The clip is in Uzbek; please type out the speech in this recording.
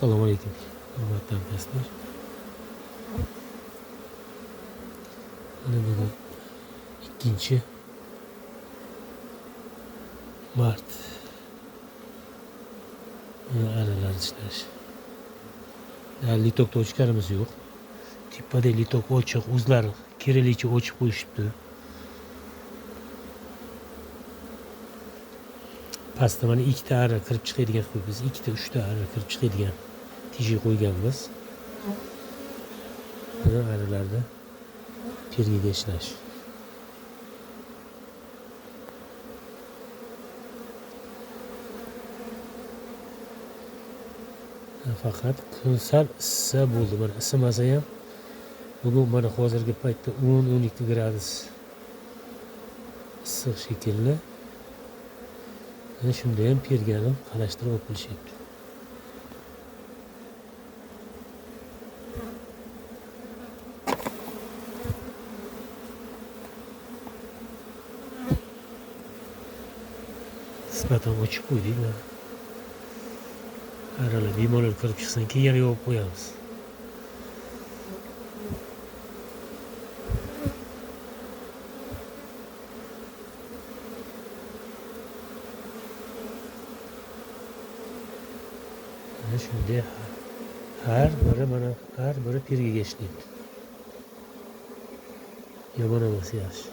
Assalomu alaykum hurmatli hamkasblar. Mana bugun 2-mart. Aralar ishlash. Litokda o'chganimiz yo'q. Tepada litok ochiq, o'zlari kirilicha ochib qo'yishibdi. Pastda mana 2 ta ara kirib chiqadigan qilib biz 2 ta 3 ta ara kirib chiqadigan tijik qo'yganmiz. Mana aralarda pergiga ishlash. Faqat kun sal issa bo'ldi. Mana isimasa ham bugun mana hozirgi paytda 10-12 gradus issiq shekilli. Mana shunda ham pergani qalashtirib olib kelishyapti. Nisbatan ochib qo'ydik. Aralar bemalol kirib chiqsin, keyin yopib qo'yamiz. Mana shunday har biri pergiga ishlaydi. Yomon emas, yaxshi.